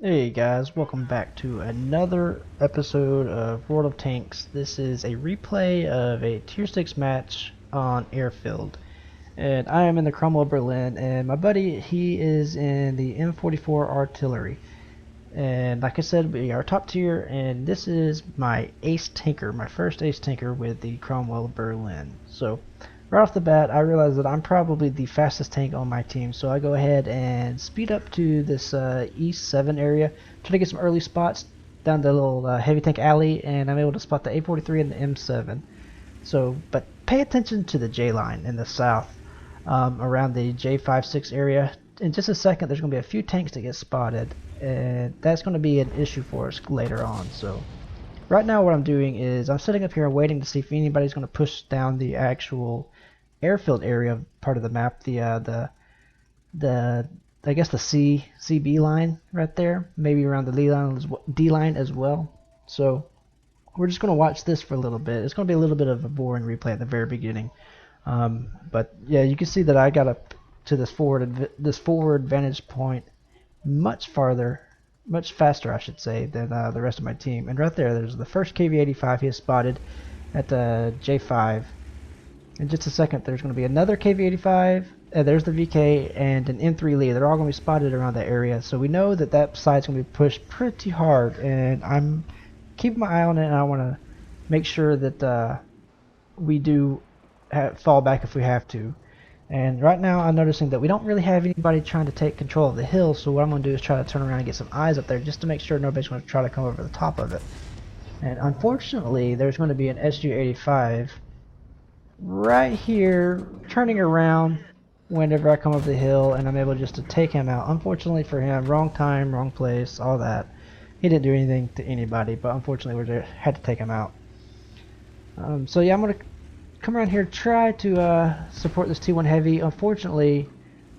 Hey guys, welcome back to another episode of World of Tanks. This is a replay of a Tier 6 match on Airfield. And I am in the Cromwell Berlin, and my buddy, he is in the M44 Artillery. And like I said, we are top tier, and this is my ace tanker, my first ace tanker with the Cromwell Berlin. So right off the bat, I realize that I'm probably the fastest tank on my team, so I go ahead and speed up to this East 7 area, try to get some early spots down the little heavy tank alley, and I'm able to spot the A43 and the M7. So, but pay attention to the J line in the south, around the J56 area. In just a second, there's going to be a few tanks that get spotted, and that's going to be an issue for us later on. So right now what I'm doing is I'm sitting up here and waiting to see if anybody's going to push down the actual airfield area part of the map, the I guess the CB line right there, maybe around the D line as well. So we're just going to watch this for a little bit. It's going to be a little bit of a boring replay at the very beginning, but yeah, you can see that I got up to this forward vantage point much farther, much faster I should say, than the rest of my team. And right there's the first KV-85 he has spotted at the J5. In just a second there's going to be another KV-85, there's the VK, and an M3 Lee. They're all going to be spotted around that area, so we know that that side's going to be pushed pretty hard, and I'm keeping my eye on it, and I want to make sure that we do fall back if we have to. And right now I'm noticing that we don't really have anybody trying to take control of the hill, so what I'm going to do is try to turn around and get some eyes up there just to make sure nobody's going to try to come over the top of it. And unfortunately there's going to be an SU-85 right here turning around whenever I come over the hill, and I'm able just to take him out. Unfortunately for him, wrong time, wrong place, all that. He didn't do anything to anybody, but unfortunately we had to take him out. So yeah, I'm going to come around here, try to support this T1 Heavy. Unfortunately,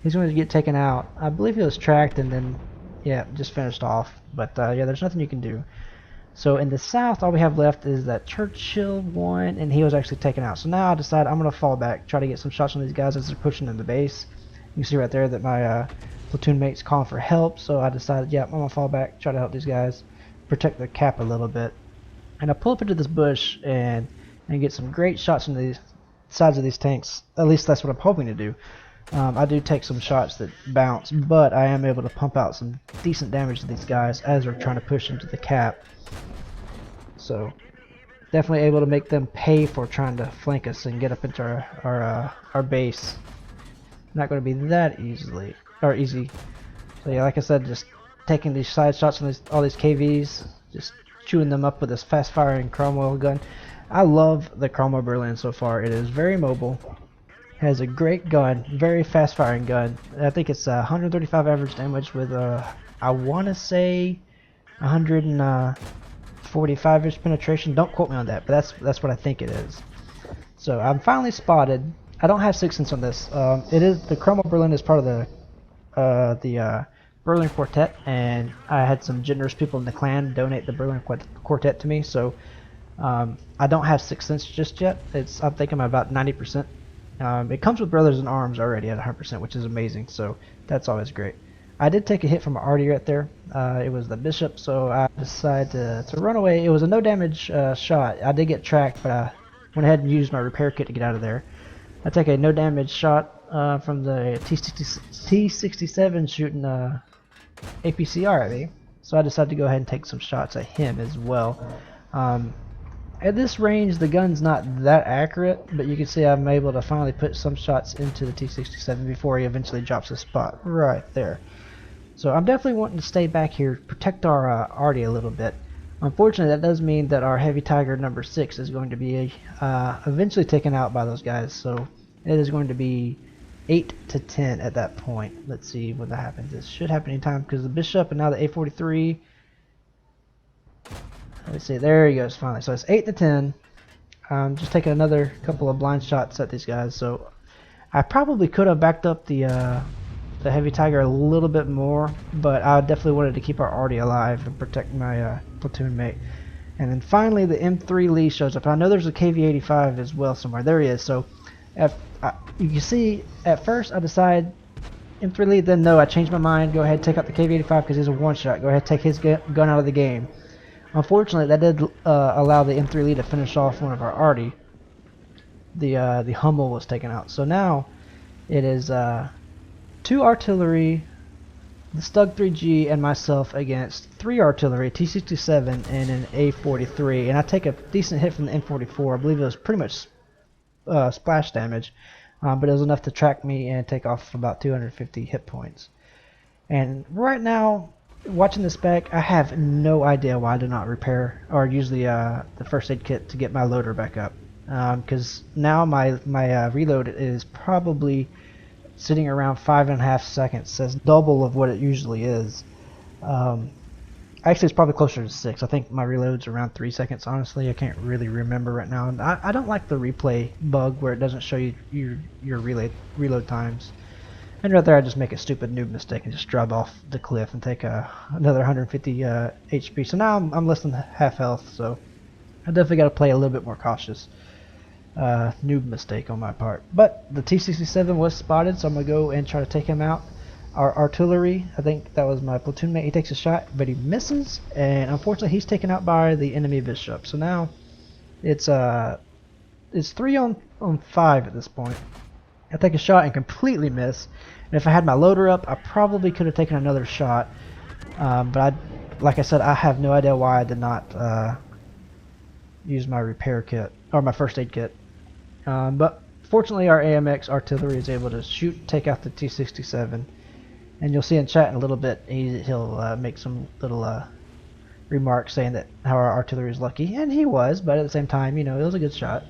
he's going to get taken out. I believe he was tracked and then, yeah, just finished off. But yeah, there's nothing you can do. So in the south, all we have left is that Churchill one, and he was actually taken out. So now I decide I'm going to fall back, try to get some shots on these guys as they're pushing in the base. You can see right there that my platoon mate's calling for help. So I decided, yeah, I'm going to fall back, try to help these guys, protect the cap a little bit. And I pull up into this bush and get some great shots on the sides of these tanks. At least that's what I'm hoping to do. I do take some shots that bounce, but I am able to pump out some decent damage to these guys as they're trying to push into the cap. So definitely able to make them pay for trying to flank us and get up into our base. Not going to be that easy. So yeah, like I said, just taking these side shots on all these KVs, just chewing them up with this fast firing Cromwell gun. I love the Cromwell Berlin so far. It is very mobile, has a great gun, very fast firing gun. I think it's 135 average damage with I want to say 145-ish penetration. Don't quote me on that, but that's what I think it is. So I'm finally spotted. I don't have 6 cents on this. It is the Cromwell Berlin is part of the Berlin Quartet, and I had some generous people in the clan donate the Berlin Quartet to me. So I don't have 6 cents just yet. I'm thinking I'm about 90%. It comes with Brothers in Arms already at 100%, which is amazing. So that's always great. I did take a hit from an arty right there. It was the Bishop, so I decided to run away. It was a no damage shot. I did get tracked, but I went ahead and used my repair kit to get out of there. I take a no damage shot from the T67 shooting APCR at me. So I decided to go ahead and take some shots at him as well. At this range, the gun's not that accurate, but you can see I'm able to finally put some shots into the T67 before he eventually drops a spot right there. So I'm definitely wanting to stay back here, protect our arty a little bit. Unfortunately, that does mean that our Heavy Tiger number 6 is going to be eventually taken out by those guys. So it is going to be 8-10 at that point. Let's see when that happens. This should happen anytime because the Bishop and now the A43. Let's see, there he goes finally. So it's 8-10. Just taking another couple of blind shots at these guys. So I probably could have backed up the Heavy Tiger a little bit more, but I definitely wanted to keep our arty alive and protect my platoon mate. And then finally the M3 Lee shows up. I know there's a KV-85 as well somewhere. There he is. So you can see at first I decide M3 lead, then no, I changed my mind. Go ahead, take out the KV-85 because he's a one-shot. Go ahead, take his gun out of the game. Unfortunately, that did allow the M3 lead to finish off one of our arty. The Hummel was taken out. So now it is 2 artillery, the Stug 3G, and myself against 3 artillery, T67, and an A43. And I take a decent hit from the M44. I believe it was pretty much splash damage, but it was enough to track me and take off about 250 hit points. And right now, watching this back, I have no idea why I did not repair or use the first aid kit to get my loader back up. Because now my reload is probably sitting around 5.5 seconds. That's double of what it usually is. Actually, it's probably closer to 6. I think my reload's around 3 seconds. Honestly, I can't really remember right now. And I don't like the replay bug where it doesn't show you your reload times. I'd rather I just make a stupid noob mistake and just drive off the cliff and take another 150 HP. So now I'm less than half health. So I definitely got to play a little bit more cautious. Noob mistake on my part. But the T67 was spotted, so I'm going to go and try to take him out. Our artillery, I think that was my platoon mate, he takes a shot, but he misses, and unfortunately he's taken out by the enemy bishop. So now it's 3 on 5 at this point. I take a shot and completely miss, and if I had my loader up, I probably could have taken another shot, but like I said, I have no idea why I did not use my repair kit, or my first aid kit. But fortunately our AMX artillery is able to take out the T67. And you'll see in chat in a little bit, he'll make some little remarks saying that how our artillery is lucky. And he was, but at the same time, you know, it was a good shot.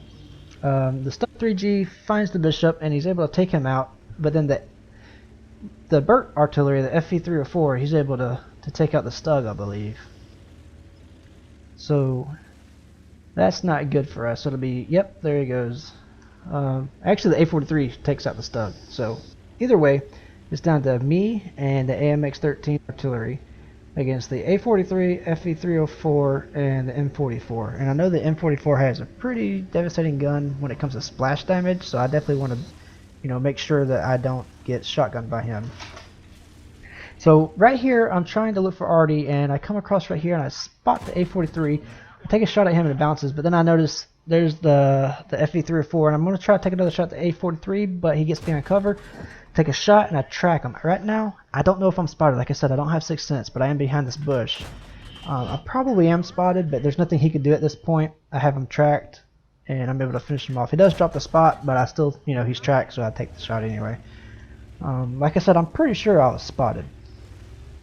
The Stug 3G finds the bishop, and he's able to take him out. But then the Burt artillery, the FV304, he's able to take out the Stug, I believe. So that's not good for us. It'll be, yep, there he goes. Actually, the A43 takes out the Stug. So either way, it's down to me and the AMX-13 artillery against the A43, FV304, and the M44. And I know the M44 has a pretty devastating gun when it comes to splash damage, so I definitely want to, you know, make sure that I don't get shotgunned by him. So right here, I'm trying to look for arty, and I come across right here, and I spot the A43. I take a shot at him, and it bounces, but then I notice there's the FV304, and I'm going to try to take another shot at the A43, but he gets behind cover. Take a shot and I track him. Right now, I don't know if I'm spotted. Like I said, I don't have 6th sense, but I am behind this bush. I probably am spotted, but there's nothing he could do at this point. I have him tracked, and I'm able to finish him off. He does drop the spot, but I still, you know, he's tracked, so I take the shot anyway. Like I said, I'm pretty sure I was spotted.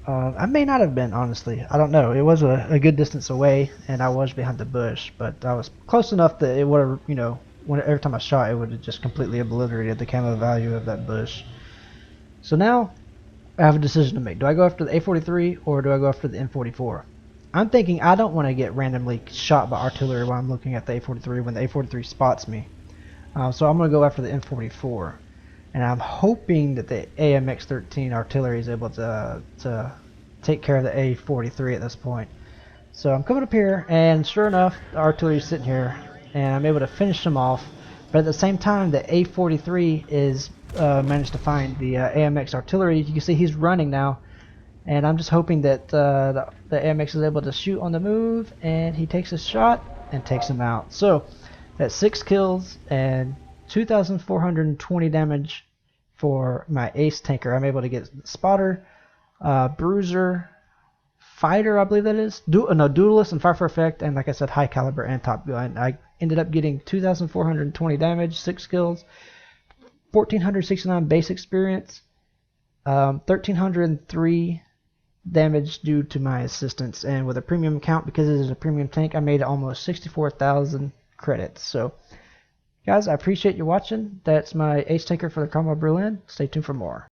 I may not have been, honestly. I don't know. It was a good distance away, and I was behind the bush, but I was close enough that it would have, you know, every time I shot, it would have just completely obliterated the camo value of that bush. So now, I have a decision to make. Do I go after the A43 or do I go after the M44? I'm thinking I don't want to get randomly shot by artillery while I'm looking at the A43 when the A43 spots me. So I'm going to go after the M44. And I'm hoping that the AMX-13 artillery is able to take care of the A43 at this point. So I'm coming up here, and sure enough, the artillery is sitting here, and I'm able to finish them off. But at the same time, the A43 is managed to find the AMX artillery. You can see he's running now, and I'm just hoping that the AMX is able to shoot on the move, and he takes a shot and takes him out. So that's 6 kills and 2,420 damage for my ace tanker. I'm able to get spotter, bruiser, fighter, I believe that is, duelist and fire for effect, and like I said, high caliber and top gun. I ended up getting 2,420 damage, 6 kills, 1,469 base experience, 1,303 damage due to my assistance, and with a premium account, because it is a premium tank, I made almost 64,000 credits. So guys, I appreciate you watching. That's my ace tanker for the Cromwell Berlin. Stay tuned for more.